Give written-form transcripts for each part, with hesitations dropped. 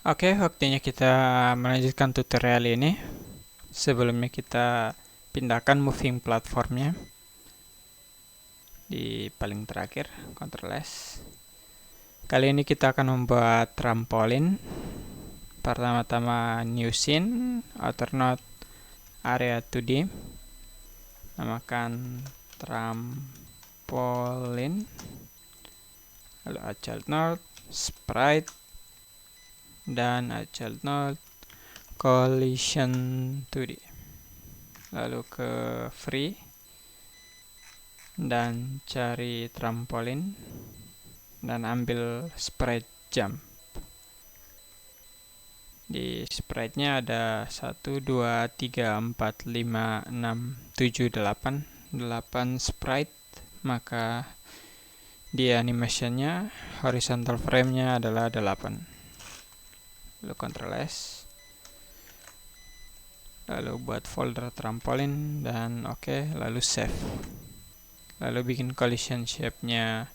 Oke, waktunya kita melanjutkan tutorial ini. Sebelumnya kita pindahkan moving platformnya di paling terakhir, Ctrl S. Kali ini kita akan membuat trampolin. Pertama-tama new scene, outer node, area 2D. Namakan trampolin. Lalu add child node, sprite, dan add child node, collision 2D. Lalu ke free dan cari trampolin dan ambil sprite jump. Di sprite-nya ada 1, 2, 3, 4, 5, 6, 7, 8 sprite, maka di animation-nya horizontal frame-nya adalah 8. Lalu Ctrl S, lalu buat folder trampolin dan oke, lalu save. Lalu bikin collision shape-nya.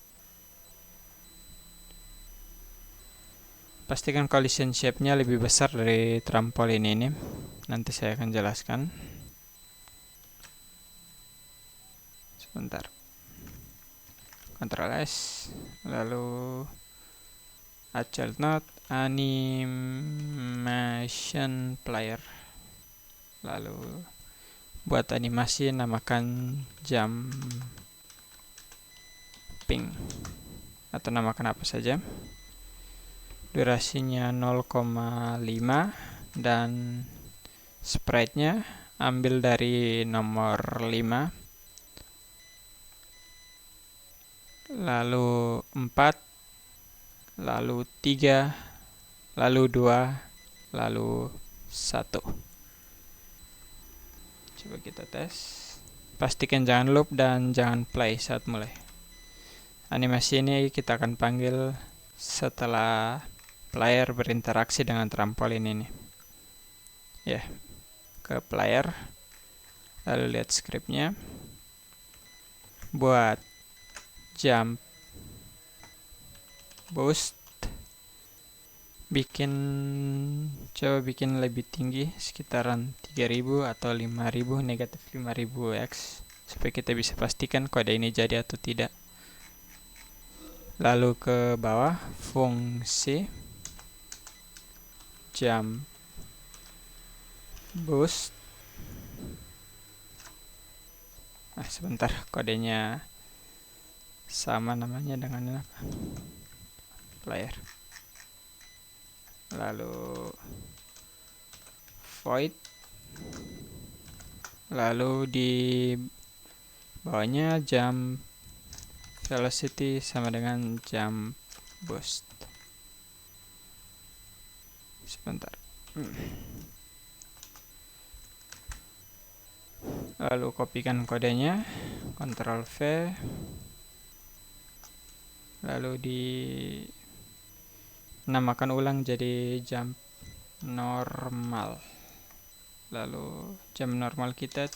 Pastikan collision shape-nya lebih besar dari trampolin ini. Nanti saya akan jelaskan. Sebentar. Ctrl S, lalu add child node, animation player. Lalu buat animasi namakan jumping atau namakan apa saja. Durasinya 0,5 dan sprite-nya ambil dari nomor 5, lalu 4, lalu 3, lalu 2, lalu 1. Coba kita tes. Pastikan jangan loop dan jangan play saat mulai. Animasi ini kita akan panggil setelah player berinteraksi dengan trampolin ini. Ya, ke player, lalu lihat scriptnya. Buat jump boost, coba bikin lebih tinggi, sekitaran 3000 atau 5000, negatif 5000x, supaya kita bisa pastikan kode ini jadi atau tidak. Lalu ke bawah, fungsi jump boost. Sebentar, kodenya sama namanya dengan apa? Player. Lalu void, lalu di bawahnya jump velocity sama dengan jump boost. Sebentar. Lalu kopikan kodenya, Ctrl V, lalu namakan ulang jadi jump normal. Lalu jump normal kita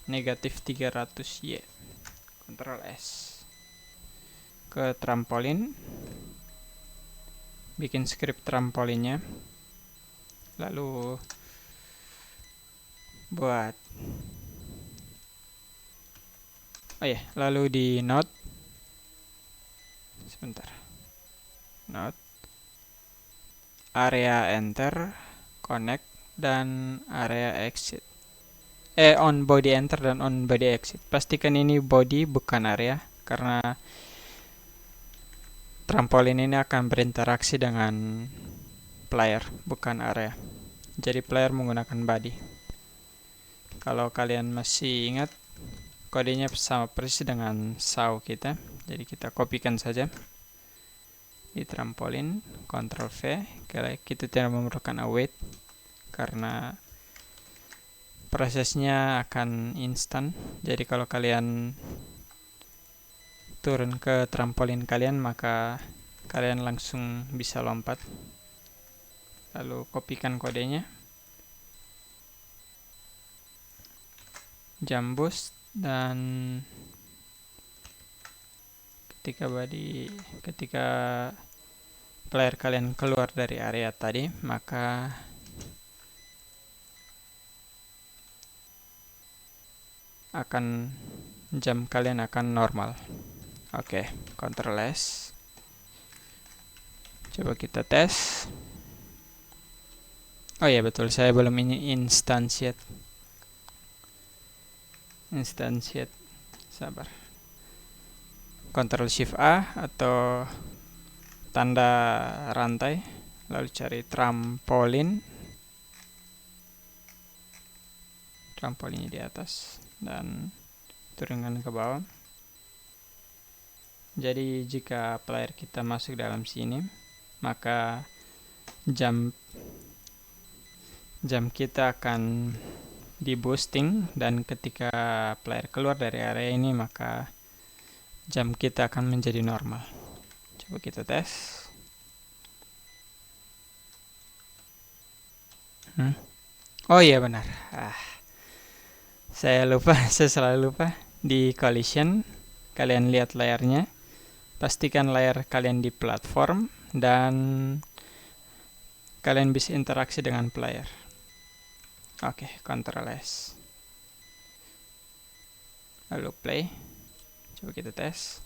negatif 300Y. Ctrl S. Ke trampolin, bikin script trampolinnya, lalu buat lalu di node, sebentar, node, area enter, connect, dan area exit. On body enter dan on body exit. Pastikan ini body bukan area, karena trampolin ini akan berinteraksi dengan player, bukan area. Jadi player menggunakan body. Kalau kalian masih ingat, kodenya sama persis dengan saw kita. Jadi kita kopikan saja di trampolin, Ctrl V. Kita tidak memerlukan await karena prosesnya akan instan. Jadi kalau kalian turun ke trampolin kalian, maka kalian langsung bisa lompat. Lalu kopikan kodenya, jump boost, dan ketika player kalian keluar dari area tadi, maka jam kalian akan normal. Oke, Ctrl S. Coba kita tes. Oh iya betul, saya belum ini instansiate. Sabar. Ctrl Shift A atau tanda rantai, lalu cari trampolin. Trampolinnya di atas dan turunkan ke bawah. Jadi jika player kita masuk dalam sini, maka jam kita akan di boosting, dan ketika player keluar dari area ini maka jam kita akan menjadi normal. Coba kita tes. Oh iya benar. Saya lupa, saya selalu lupa. Di collision, kalian lihat layarnya. Pastikan layar kalian di platform dan kalian bisa interaksi dengan player. Oke, Ctrl S. Lalu play. Coba kita tes.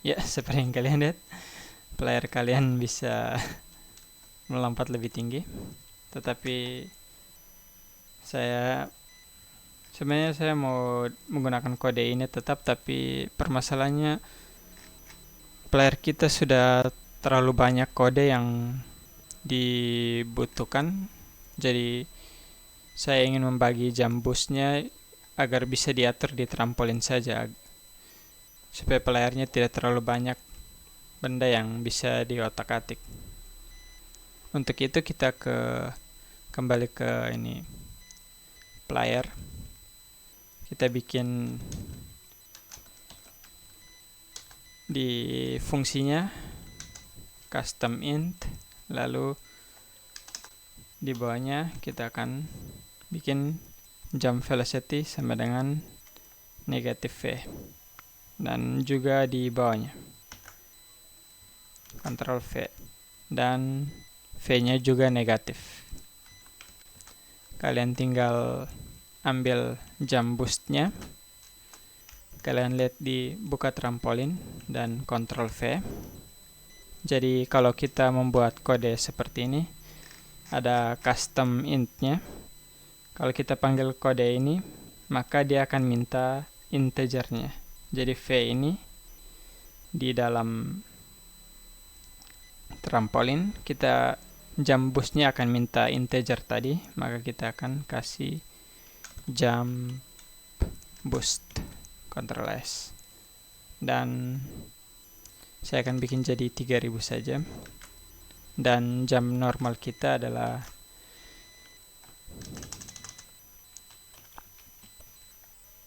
Ya, seperti yang kalian lihat, player kalian bisa melompat lebih tinggi. Tetapi sebenarnya saya mau menggunakan kode ini tetap, tapi permasalahannya player kita sudah terlalu banyak kode yang dibutuhkan. Jadi saya ingin membagi jam boostnya agar bisa diatur di trampolin saja, supaya playernya tidak terlalu banyak benda yang bisa diotak-atik. Untuk itu kita kembali ke ini player. Kita bikin di fungsinya custom int, lalu di bawahnya kita akan bikin jump velocity sama dengan negatif V, dan juga di bawahnya Ctrl V, dan V-nya juga negatif. Kalian tinggal ambil jump boost-nya, kalian lihat di buka trampolin dan Ctrl V. Jadi kalau kita membuat kode seperti ini, ada custom int-nya. Kalau kita panggil kode ini, maka dia akan minta integernya. Jadi V ini di dalam trampolin, kita jump boost-nya akan minta integer tadi, maka kita akan kasih jump boost. Ctrl S. Dan saya akan bikin jadi 3000 saja. Dan jam normal kita adalah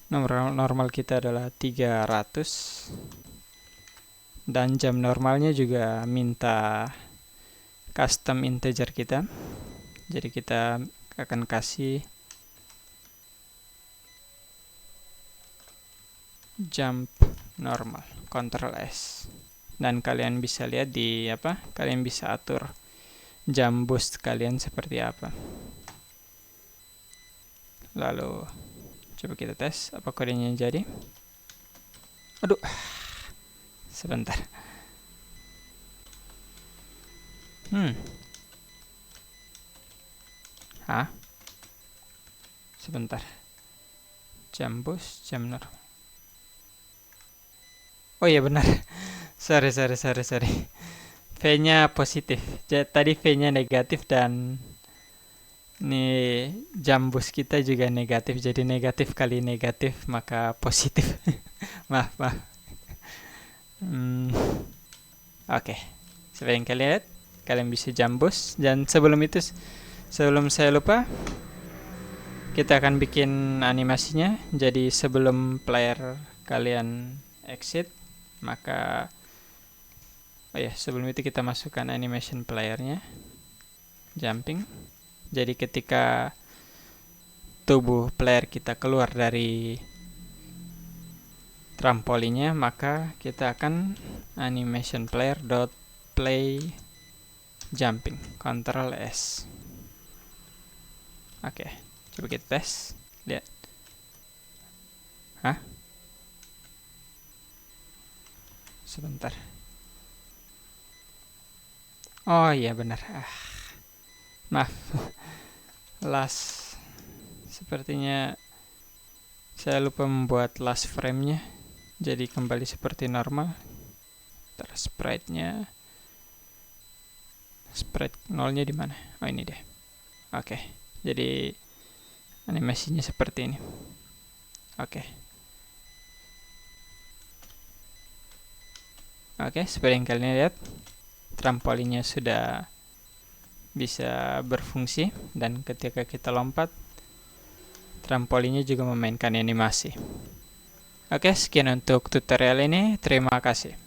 normal kita adalah 300, dan jam normalnya juga minta custom integer kita. Jadi kita akan kasih jump normal, Ctrl S. Dan kalian bisa lihat di kalian bisa atur jump boost kalian seperti apa. Lalu coba kita tes apa kodenya jadi. Aduh, sebentar. Sebentar. Jump boost, jam normal. Oh iya benar. Sorry. V-nya positif. Tadi V-nya negatif, dan ini jam boost kita juga negatif. Jadi negatif kali negatif maka positif. maaf. Oke. Seperti yang kalian lihat, kalian bisa jam boost. Dan sebelum saya lupa, kita akan bikin animasinya. Jadi sebelum player kalian exit, maka sebelum itu kita masukkan animation playernya, jumping. Jadi ketika tubuh player kita keluar dari trampolinnya, maka kita akan animation player.play jumping, Ctrl S. Oke, coba kita tes, lihat. Hah? Sebentar. Oh iya benar. Maaf. Last. Sepertinya saya lupa membuat last frame-nya. Jadi kembali seperti normal. Terus sprite-nya. Sprite 0-nya di mana? Oh ini deh. Oke. Jadi animasinya seperti ini. Oke. Oke, seperti yang kalian lihat, trampolinnya sudah bisa berfungsi, dan ketika kita lompat, trampolinnya juga memainkan animasi. Oke, sekian untuk tutorial ini. Terima kasih.